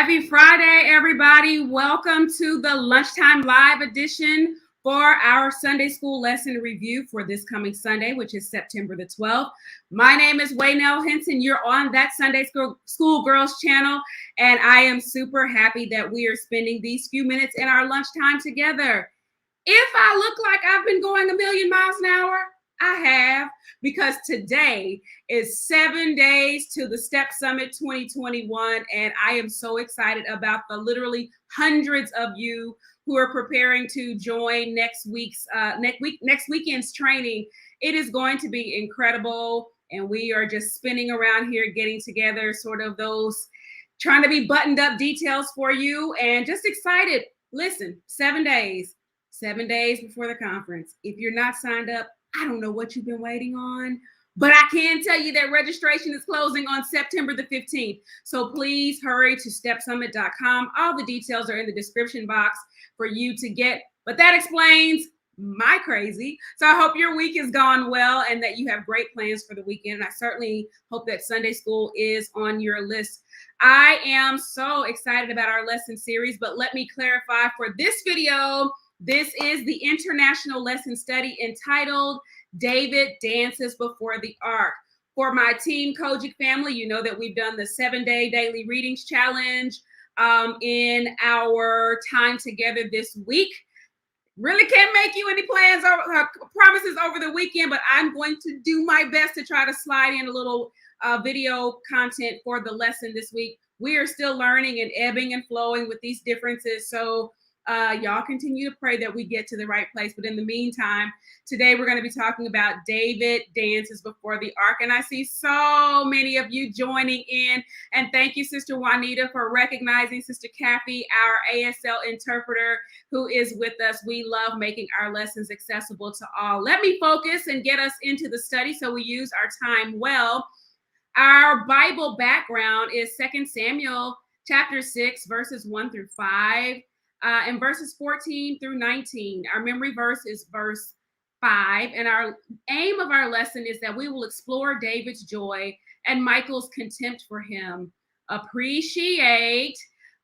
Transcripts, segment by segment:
Happy Friday, everybody. Welcome to the Lunchtime Live edition for our Sunday School lesson review for this coming Sunday, which is September the 12th. My name is Waynell Henson. You're on that Sunday School Girls channel, and I am super happy that we are spending these few minutes in our lunchtime together. If I look like I've been going a million miles an hour, I have, because today is 7 days to the Step Summit 2021, and I am so excited about the literally hundreds of you who are preparing to join next weekend's training. It is going to be incredible, and we are just spinning around here, getting together sort of those trying to be buttoned up details for you, and just excited. Listen, 7 days before the conference. If you're not signed up, I don't know what you've been waiting on, but I can tell you that registration is closing on September the 15th. So please hurry to stepsummit.com. All the details are in the description box for you to get. But that explains my crazy. So I hope your week has gone well and that you have great plans for the weekend. And I certainly hope that Sunday school is on your list. I am so excited about our lesson series, but let me clarify for this video. This is the international lesson study entitled David Dances Before the Ark. For my Team Kojic family, you know that we've done the 7-day daily readings challenge in our time together this week. Really can't make you any plans or promises over the weekend, but I'm going to do my best to try to slide in a little video content for the lesson this week. We are still learning and ebbing and flowing with these differences, so y'all continue to pray that we get to the right place. But in the meantime, today we're going to be talking about David Dances Before the Ark. And I see so many of you joining in. And thank you, Sister Juanita, for recognizing Sister Kathy, our ASL interpreter, who is with us. We love making our lessons accessible to all. Let me focus and get us into the study so we use our time well. Our Bible background is 2 Samuel chapter 6, verses 1 through 5. And verses 14 through 19. Our memory verse is verse 5. And our aim of our lesson is that we will explore David's joy and Michal's contempt for him, appreciate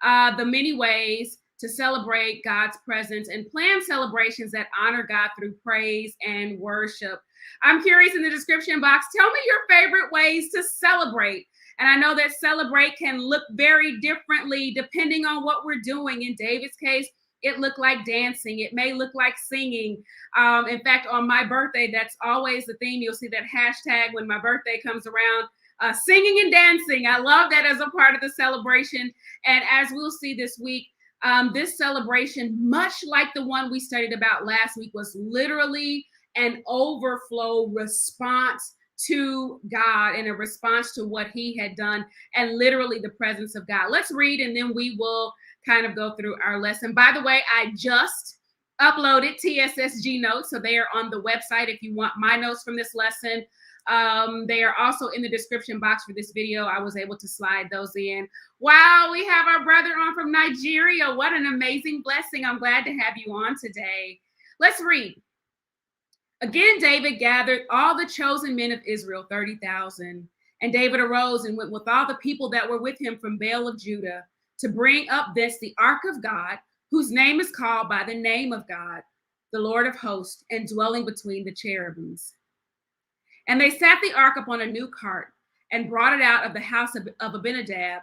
the many ways to celebrate God's presence, and plan celebrations that honor God through praise and worship. I'm curious, in the description box, tell me your favorite ways to celebrate. And I know that celebrate can look very differently depending on what we're doing. In David's case, it looked like dancing. It may look like singing. In fact, on my birthday, that's always the theme. You'll see that hashtag when my birthday comes around, singing and dancing. I love that as a part of the celebration. And as we'll see this week, this celebration, much like the one we studied about last week, was literally an overflow response to God, in a response to what he had done, and literally the presence of God. Let's read, and then we will kind of go through our lesson. By the way, I just uploaded TSSG notes, so they are on the website if you want my notes from this lesson. They are also in the description box for this video. I was able to slide those in. Wow, we have our brother on from Nigeria. What an amazing blessing. I'm glad to have you on today. Let's read. Again, David gathered all the chosen men of Israel, 30,000. And David arose and went with all the people that were with him from Baal of Judah to bring up this, the ark of God, whose name is called by the name of God, the Lord of hosts, and dwelling between the cherubims. And they sat the ark upon a new cart and brought it out of the house of Abinadab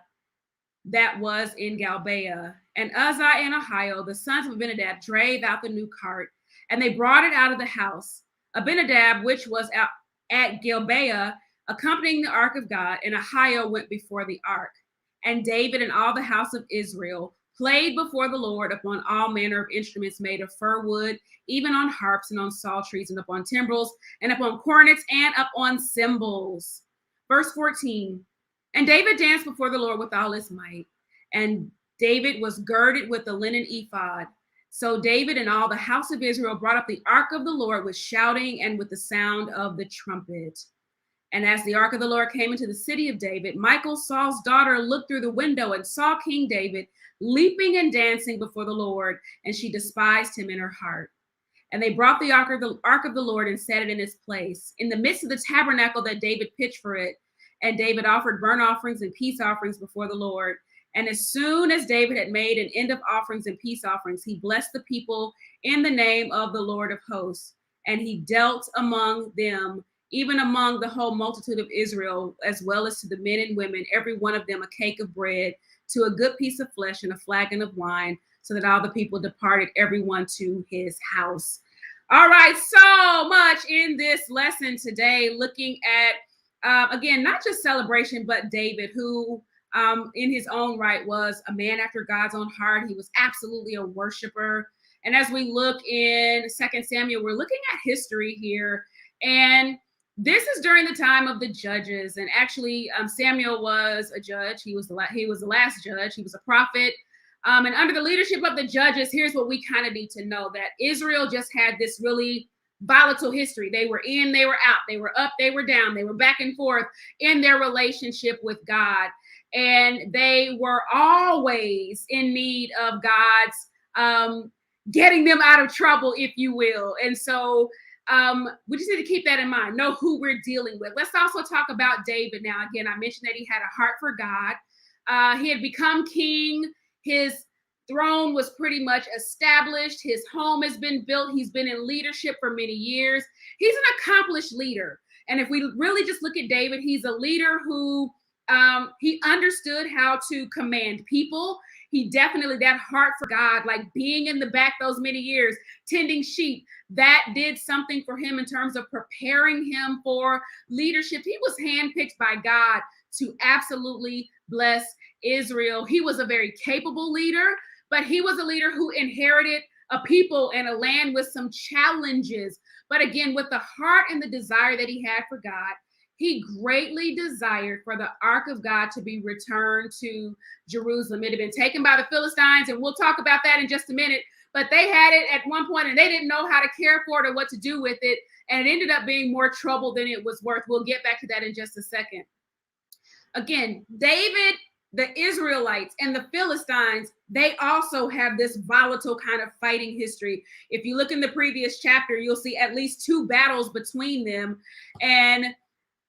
that was in Gibeah. And Uzzah and Ahio, the sons of Abinadab, drave out the new cart, and they brought it out of the house. Abinadab, which was out at Gibeah, accompanying the ark of God, and Ahio went before the ark. And David and all the house of Israel played before the Lord upon all manner of instruments made of fir wood, even on harps and on psalteries and upon timbrels and upon cornets and upon cymbals. Verse 14, and David danced before the Lord with all his might. And David was girded with the linen ephod. So David and all the house of Israel brought up the ark of the Lord with shouting and with the sound of the trumpet. And as the ark of the Lord came into the city of David, Michal, Saul's daughter, looked through the window and saw King David leaping and dancing before the Lord, and she despised him in her heart. And they brought the ark of the Lord and set it in its place, in the midst of the tabernacle that David pitched for it. And David offered burnt offerings and peace offerings before the Lord. And as soon as David had made an end of offerings and peace offerings, he blessed the people in the name of the Lord of hosts. And he dealt among them, even among the whole multitude of Israel, as well as to the men and women, every one of them a cake of bread, to a good piece of flesh and a flagon of wine, so that all the people departed, everyone to his house. All right, so much in this lesson today, looking at, again, not just celebration, but David, who in his own right was a man after God's own heart. He was absolutely a worshiper. And as we look in 2 Samuel, we're looking at history here. And this is during the time of the judges. And actually, Samuel was a judge. He was the last judge. He was a prophet. And under the leadership of the judges, here's what we kind of need to know, that Israel just had this really volatile history. They were in, they were out, they were up, they were down, they were back and forth in their relationship with God. And they were always in need of God's getting them out of trouble, if you will. And so we just need to keep that in mind, know who we're dealing with. Let's also talk about David now. Again, I mentioned that he had a heart for God. He had become king. His throne was pretty much established. His home has been built. He's been in leadership for many years. He's an accomplished leader. And if we really just look at David, he's a leader who he understood how to command people. He definitely, that heart for God, like being in the back those many years, tending sheep, that did something for him in terms of preparing him for leadership. He was handpicked by God to absolutely bless Israel. He was a very capable leader, but he was a leader who inherited a people and a land with some challenges. But again, with the heart and the desire that he had for God, he greatly desired for the ark of God to be returned to Jerusalem. It had been taken by the Philistines, and we'll talk about that in just a minute. But they had it at one point, and they didn't know how to care for it or what to do with it. And it ended up being more trouble than it was worth. We'll get back to that in just a second. Again, David, the Israelites, and the Philistines, they also have this volatile kind of fighting history. If you look in the previous chapter, you'll see at least 2 battles between them. And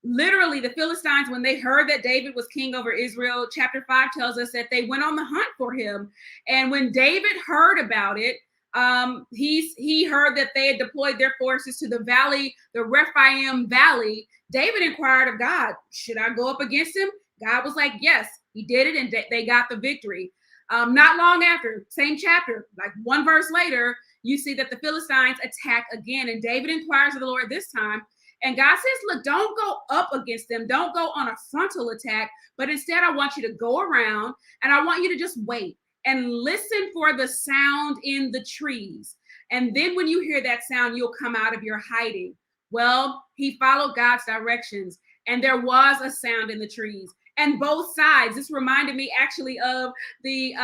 literally, the Philistines, when they heard that David was king over Israel, chapter 5 tells us that they went on the hunt for him. And when David heard about it, he heard that they had deployed their forces to the valley, the Rephaim Valley. David inquired of God, should I go up against him? God was like, yes. He did it, and they got the victory. Not long after, same chapter, like 1 verse later, you see that the Philistines attack again. And David inquires of the Lord this time. And God says, look, don't go up against them. Don't go on a frontal attack. But instead, I want you to go around, and I want you to just wait and listen for the sound in the trees. And then when you hear that sound, you'll come out of your hiding. Well, he followed God's directions, and there was a sound in the trees. And both sides, this reminded me actually of the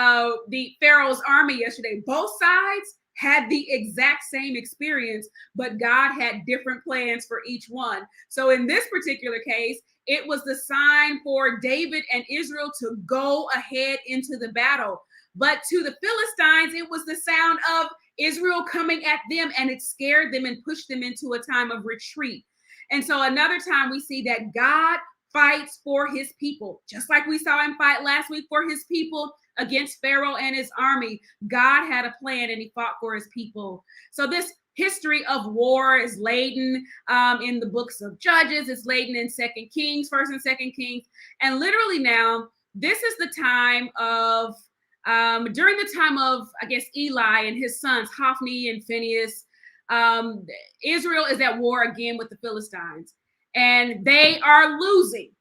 Pharaoh's army yesterday. Both sides had the exact same experience, but God had different plans for each one. So in this particular case, it was the sign for David and Israel to go ahead into the battle. But to the Philistines, it was the sound of Israel coming at them, and it scared them and pushed them into a time of retreat. And so another time we see that God fights for his people, just like we saw him fight last week for his people against Pharaoh and his army. God had a plan, and he fought for his people. So this history of war is laden in the books of Judges. It's laden in 2 Kings, 1st and 2nd Kings. And literally now, this is the time of, during the time of, I guess, Eli and his sons, Hophni and Phinehas, Israel is at war again with the Philistines. And they are losing.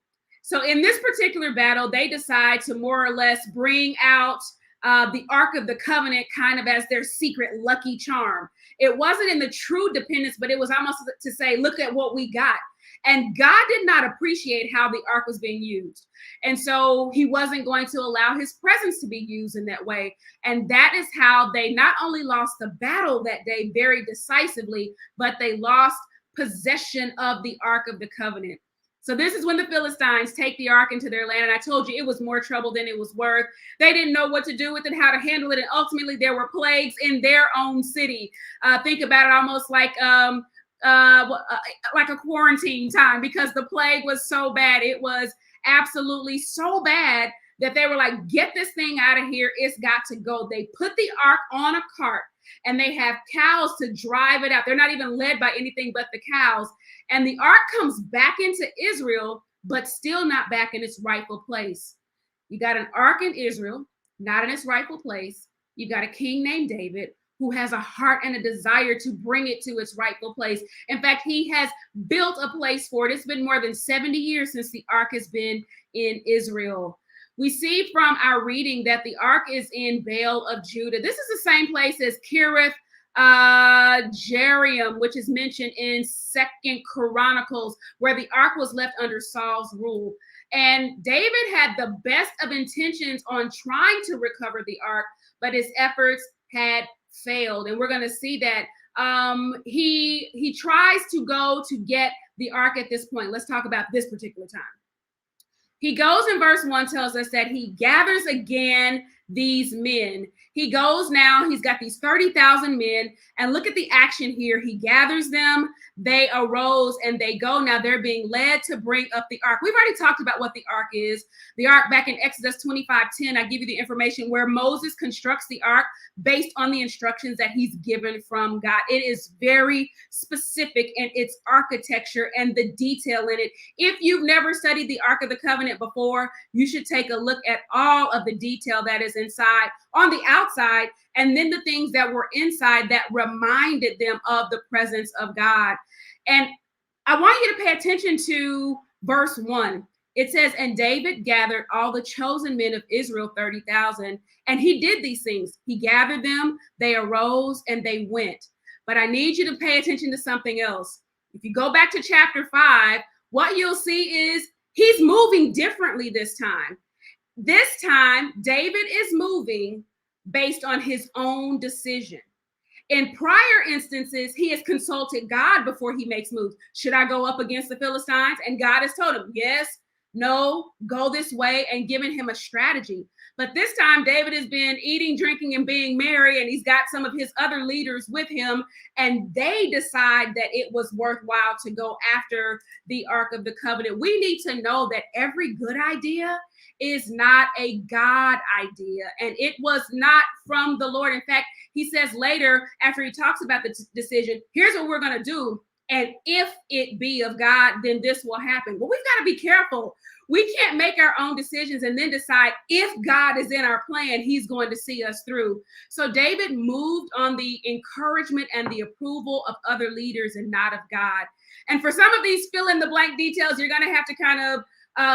So in this particular battle, they decide to more or less bring out the Ark of the Covenant kind of as their secret lucky charm. It wasn't in the true dependence, but it was almost to say, look at what we got. And God did not appreciate how the Ark was being used. And so he wasn't going to allow his presence to be used in that way. And that is how they not only lost the battle that day very decisively, but they lost possession of the Ark of the Covenant. So this is when the Philistines take the ark into their land. And I told you it was more trouble than it was worth. They didn't know what to do with it, how to handle it. And ultimately there were plagues in their own city. Think about it almost like a quarantine time, because the plague was so bad. It was absolutely so bad that they were like, get this thing out of here. It's got to go. They put the ark on a cart and they have cows to drive it out. They're not even led by anything but the cows. And the ark comes back into Israel, but still not back in its rightful place. You got an ark in Israel, not in its rightful place. You got a king named David who has a heart and a desire to bring it to its rightful place. In fact, he has built a place for it. It's been more than 70 years since the ark has been in Israel. We see from our reading that the ark is in Baal of Judah. This is the same place as Kirith Jearim, which is mentioned in 2nd Chronicles, where the ark was left under Saul's rule. And David had the best of intentions on trying to recover the ark, but his efforts had failed. And we're going to see that he tries to go to get the ark at this point. Let's talk about this particular time. He goes in verse 1, tells us that he gathers again these men. He goes now, he's got these 30,000 men, and look at the action here. He gathers them, they arose, and they go. Now they're being led to bring up the ark. We've already talked about what the ark is. The ark, back in Exodus 25:10, I give you the information where Moses constructs the ark based on the instructions that he's given from God. It is very specific in its architecture and the detail in it. If you've never studied the Ark of the Covenant before, you should take a look at all of the detail that is inside, on the outside, and then the things that were inside that reminded them of the presence of God. And I want you to pay attention to verse 1. It says, and David gathered all the chosen men of Israel, 30,000, and he did these things. He gathered them, they arose, and they went. But I need you to pay attention to something else. If you go back to chapter 5, what you'll see is he's moving differently this time. This time, David is moving based on his own decision. In prior instances, he has consulted God before he makes moves. Should I go up against the Philistines? And God has told him, yes, no, go this way, and given him a strategy. But this time, David has been eating, drinking, and being merry, and he's got some of his other leaders with him, and they decide that it was worthwhile to go after the Ark of the Covenant. We need to know that every good idea is not a God idea, and it was not from the Lord. In fact, he says later, after he talks about the decision, here's what we're going to do. And if it be of God, then this will happen. But we've got to be careful. We can't make our own decisions and then decide if God is in our plan, he's going to see us through. So David moved on the encouragement and the approval of other leaders and not of God. And for some of these fill in the blank details, you're going to have to kind of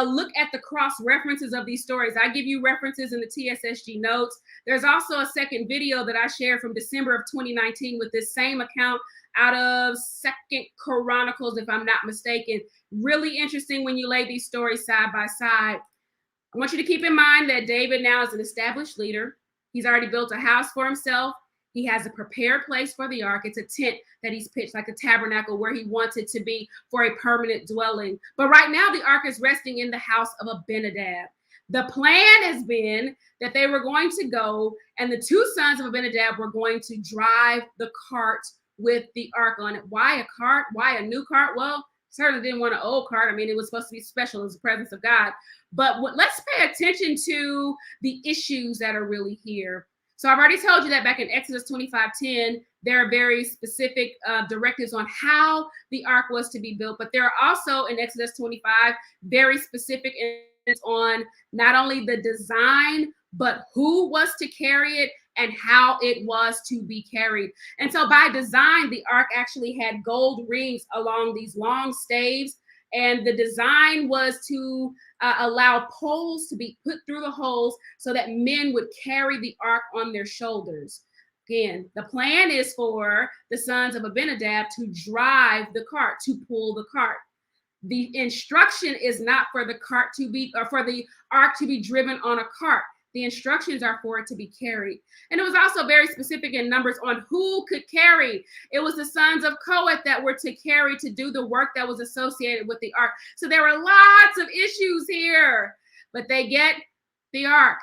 look at the cross references of these stories. I give you references in the TSSG notes. There's also a second video that I shared from December of 2019 with this same account out of 2nd Chronicles, if I'm not mistaken. Really interesting when you lay these stories side by side. I want you to keep in mind that David now is an established leader. He's already built a house for himself. He has a prepared place for the ark. It's a tent that he's pitched, like a tabernacle, where he wants it to be for a permanent dwelling. But right now, the ark is resting in the house of Abinadab. The plan has been that they were going to go, and the two sons of Abinadab were going to drive the cart with the ark on it. Why a cart? Why a new cart? Well, certainly didn't want an old cart. I mean, it was supposed to be special as the presence of God. But let's pay attention to the issues that are really here. So I've already told you that back in Exodus 25:10, there are very specific directives on how the ark was to be built. But there are also in Exodus 25 very specific on not only the design, but who was to carry it and how it was to be carried. And so by design, the ark actually had gold rings along these long staves. And the design was to allow poles to be put through the holes so that men would carry the ark on their shoulders. Again, the plan is for the sons of Abinadab to drive the cart, to pull the cart. The instruction is not for the cart to be, or for the ark to be driven on a cart. The instructions are for it to be carried. And it was also very specific in numbers on who could carry. It was the sons of Kohath that were to carry, to do the work that was associated with the ark. So there were lots of issues here, but they get the ark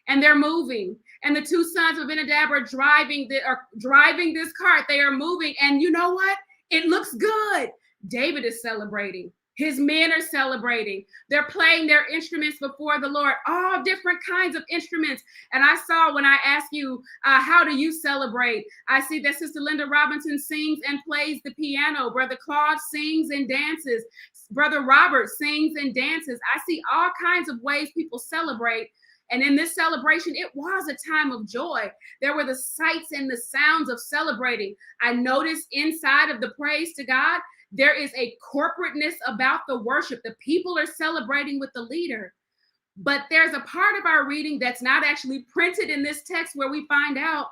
and they're moving. And the two sons of Abinadab are driving this cart. They are moving. And you know what? It looks good. David is celebrating. His men are celebrating. They're playing their instruments before the Lord, all different kinds of instruments. And I saw when I asked you, how do you celebrate? I see that Sister Linda Robinson sings and plays the piano. Brother Claude sings and dances. Brother Robert sings and dances. I see all kinds of ways people celebrate. And in this celebration, it was a time of joy. There were the sights and the sounds of celebrating. I noticed inside of the praise to God, there is a corporateness about the worship. The people are celebrating with the leader. But there's a part of our reading that's not actually printed in this text where we find out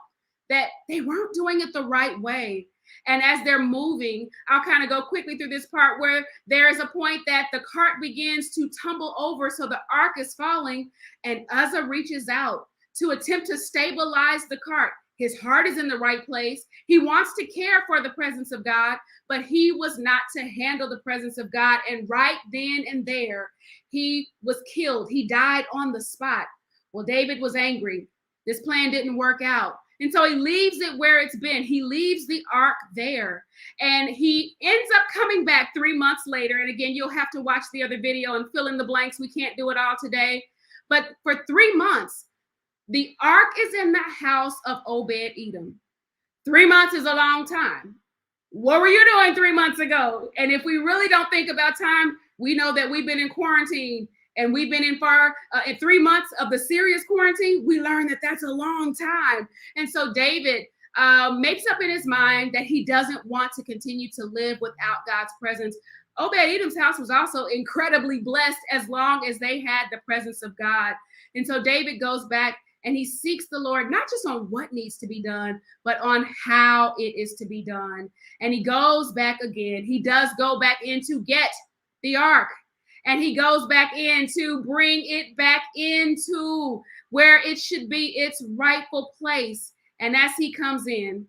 that they weren't doing it the right way. And as they're moving, I'll kind of go quickly through this part where there is a point that the cart begins to tumble over. So the ark is falling, and Uzzah reaches out to attempt to stabilize the cart. His heart is in the right place. He wants to care for the presence of God, but he was not to handle the presence of God. And right then and there, he was killed. He died on the spot. Well, David was angry. This plan didn't work out. And so he leaves it where it's been. He leaves the ark there. And he ends up coming back 3 months later. And again, you'll have to watch the other video and fill in the blanks. We can't do it all today. But for 3 months, the ark is in the house of Obed-Edom. 3 months is a long time. What were you doing 3 months ago? And if we really don't think about time, we know that we've been in quarantine and we've been in 3 months of the serious quarantine. We learn that that's a long time. And so David makes up in his mind that he doesn't want to continue to live without God's presence. Obed-Edom's house was also incredibly blessed as long as they had the presence of God. And so David goes back and he seeks the Lord, not just on what needs to be done, but on how it is to be done. And he goes back again. He does go back in to get the ark. And he goes back in to bring it back into where it should be, its rightful place. And as he comes in,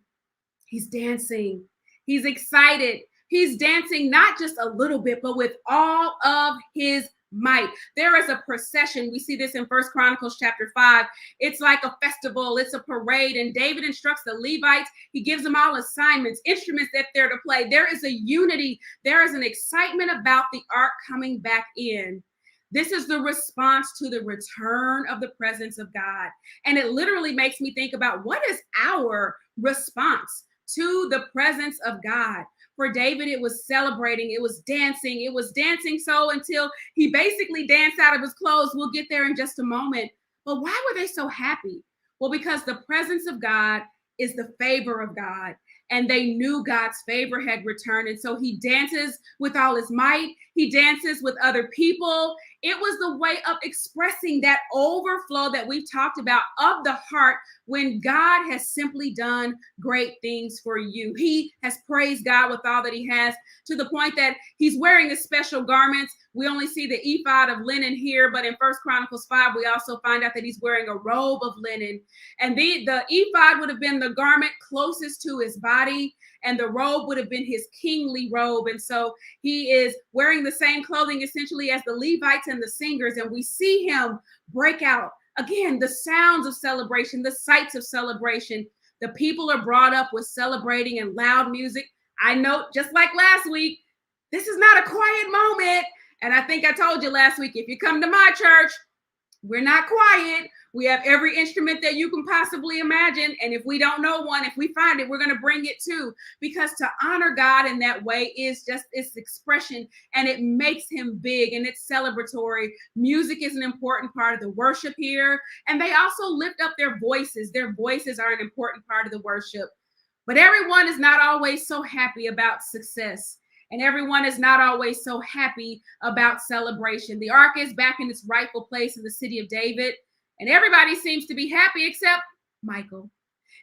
he's dancing. He's excited. He's dancing not just a little bit, but with all of his might. There is a procession. We see this in 1 Chronicles chapter 5. It's like a festival. It's a parade. And David instructs the Levites. He gives them all assignments, instruments that they're to play. There is a unity. There is an excitement about the ark coming back in. This is the response to the return of the presence of God. And it literally makes me think about what is our response to the presence of God. For David, it was celebrating, it was dancing so until he basically danced out of his clothes. We'll get there in just a moment. But why were they so happy? Well, because the presence of God is the favor of God. And they knew God's favor had returned. And so he dances with all his might. He dances with other people. It was the way of expressing that overflow that we've talked about of the heart when God has simply done great things for you. He has praised God with all that he has, to the point that he's wearing a special garment. We only see the ephod of linen here, but in 1 Chronicles 5, we also find out that he's wearing a robe of linen. And the ephod would have been the garment closest to his body, and the robe would have been his kingly robe. And so he is wearing the same clothing essentially as the Levites and the singers. And we see him break out. Again, the sounds of celebration, the sights of celebration. The people are brought up with celebrating and loud music. I note, just like last week, this is not a quiet moment. And I think I told you last week, if you come to my church, we're not quiet. We have every instrument that you can possibly imagine. And if we don't know one, if we find it, we're going to bring it too. Because to honor God in that way is just its expression, and it makes him big and it's celebratory. Music is an important part of the worship here. And they also lift up their voices. Their voices are an important part of the worship. But everyone is not always so happy about success. And everyone is not always so happy about celebration. The ark is back in its rightful place in the city of David. And everybody seems to be happy except Michal.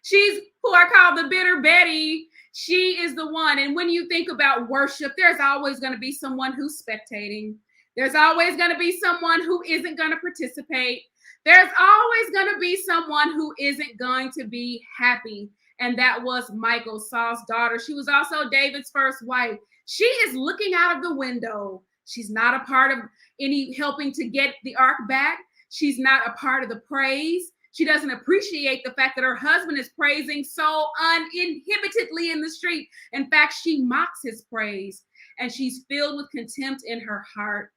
She's who I call the bitter Betty. She is the one. And when you think about worship, there's always going to be someone who's spectating. There's always going to be someone who isn't going to participate. There's always going to be someone who isn't going to be happy. And that was Michal, Saul's daughter. She was also David's first wife. She is looking out of the window. She's not a part of any helping to get the ark back. She's not a part of the praise. She doesn't appreciate the fact that her husband is praising so uninhibitedly in the street. In fact, she mocks his praise. and she's filled with contempt in her heart.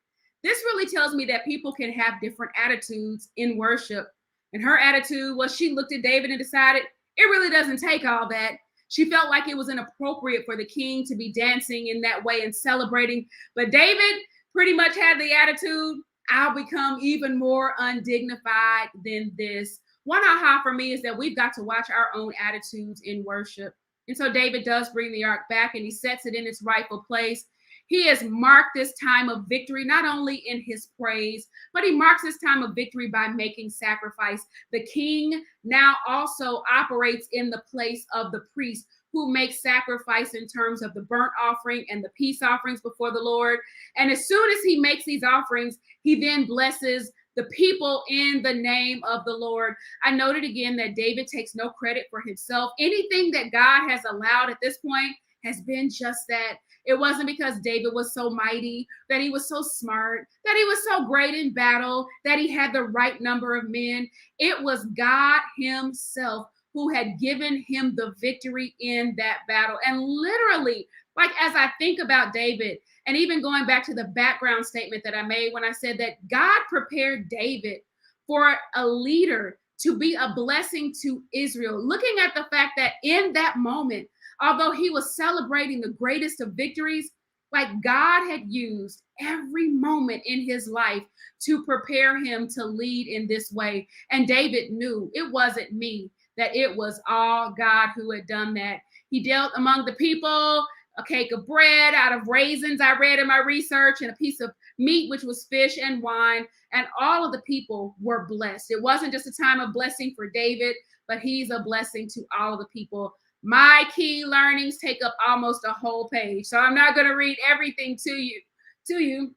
This really tells me that people can have different attitudes in worship. And her attitude was she looked at David and decided it really doesn't take all that. She felt like it was inappropriate for the king to be dancing in that way and celebrating. But David pretty much had the attitude, I'll become even more undignified than this. One aha for me is that we've got to watch our own attitudes in worship. And so David does bring the ark back and he sets it in its rightful place. He has marked this time of victory, not only in his praise, but he marks this time of victory by making sacrifice. The king now also operates in the place of the priest who makes sacrifice in terms of the burnt offering and the peace offerings before the Lord. And as soon as he makes these offerings, he then blesses the people in the name of the Lord. I noted again that David takes no credit for himself. Anything that God has allowed at this point has been just that. It wasn't because David was so mighty, that he was so smart, that he was so great in battle, that he had the right number of men. It was God himself who had given him the victory in that battle. And literally, like as I think about David, and even going back to the background statement that I made when I said that God prepared David for a leader to be a blessing to Israel, looking at the fact that in that moment, although he was celebrating the greatest of victories, like God had used every moment in his life to prepare him to lead in this way. And David knew it wasn't me, that it was all God who had done that. He dealt among the people a cake of bread out of raisins, I read in my research, and a piece of meat, which was fish and wine. And all of the people were blessed. It wasn't just a time of blessing for David, but he's a blessing to all of the people. My key learnings take up almost a whole page, so I'm not going to read everything to you,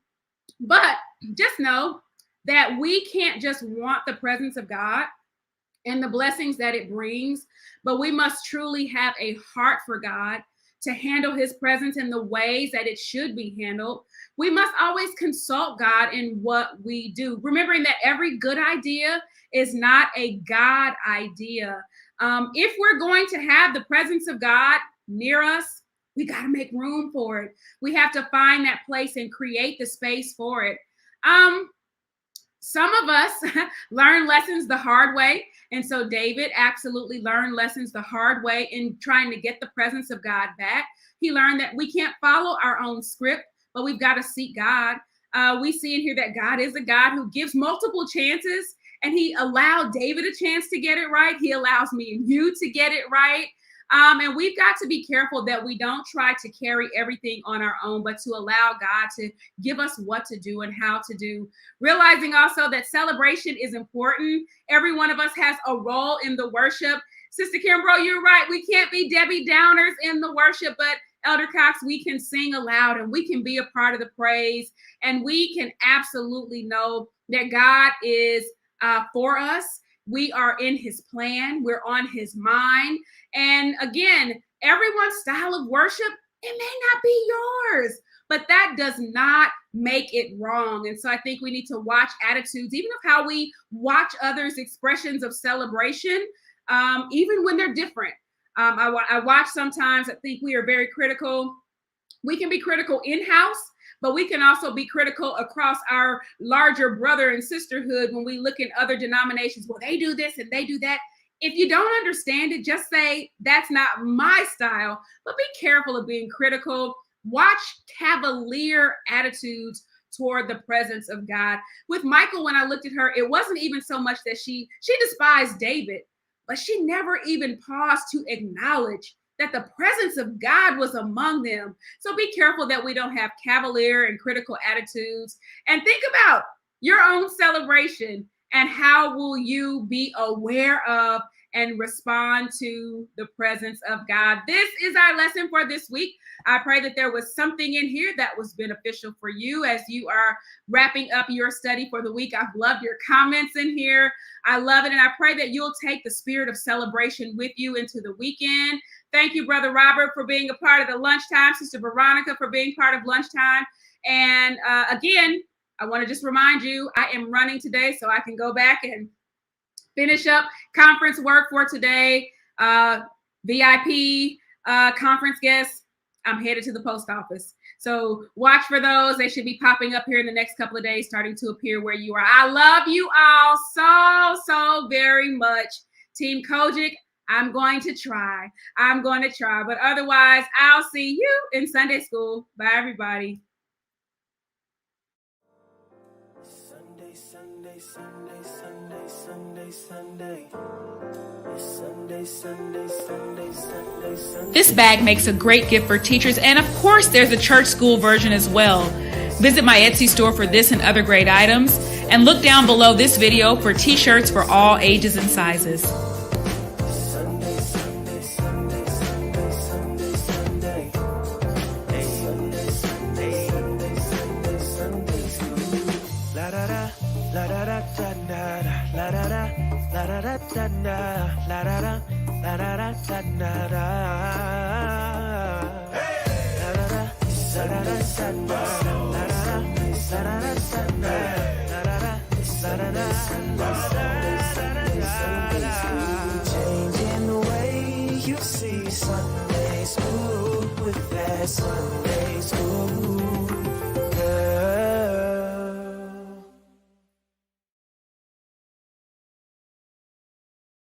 but just know that we can't just want the presence of God and the blessings that it brings, but we must truly have a heart for God to handle his presence in the ways that it should be handled. We must always consult God in what we do, remembering that every good idea is not a God idea. If we're going to have the presence of God near us, we got to make room for it. We have to find that place and create the space for it. Some of us learn lessons the hard way. And so David absolutely learned lessons the hard way in trying to get the presence of God back. He learned that we can't follow our own script, but we've got to seek God. We see in here that God is a God who gives multiple chances, and he allowed David a chance to get it right. He allows me and you to get it right. And we've got to be careful that we don't try to carry everything on our own, but to allow God to give us what to do and how to do. Realizing also that celebration is important. Every one of us has a role in the worship. Sister Kimbrough, you're right. We can't be Debbie Downers in the worship, but Elder Cox, we can sing aloud and we can be a part of the praise. And we can absolutely know that God is for us. We are in his plan. We're on his mind. And again, everyone's style of worship, it may not be yours, but that does not make it wrong. And so I think we need to watch attitudes, even of how we watch others' expressions of celebration, even when they're different. I watch sometimes, I think we are very critical. We can be critical in-house, but we can also be critical across our larger brother and sisterhood when we look in other denominations. Well, they do this and they do that. If you don't understand it, just say, that's not my style, but be careful of being critical. Watch cavalier attitudes toward the presence of God. With Michal, when I looked at her, it wasn't even so much that she despised David, but she never even paused to acknowledge that the presence of God was among them. So be careful that we don't have cavalier and critical attitudes. And think about your own celebration and how will you be aware of and respond to the presence of God. This is our lesson for this week. I pray that there was something in here that was beneficial for you as you are wrapping up your study for the week. I've loved your comments in here. I love it. And I pray that you'll take the spirit of celebration with you into the weekend. Thank you, Brother Robert, for being a part of the lunchtime. Sister Veronica for being part of lunchtime. And again, I want to just remind you, I am running today so I can go back and finish up conference work for today. VIP conference guests, I'm headed to the post office. So watch for those. They should be popping up here in the next couple of days, starting to appear where you are. I love you all so very much. Team Kojic, I'm going to try. But otherwise, I'll see you in Sunday school. Bye, everybody. This bag makes a great gift for teachers, and of course there's a church school version as well. Visit my Etsy store for this and other great items, and look down below this video for t-shirts for all ages and sizes. Changing the way you see Sunday school with that Sunday school.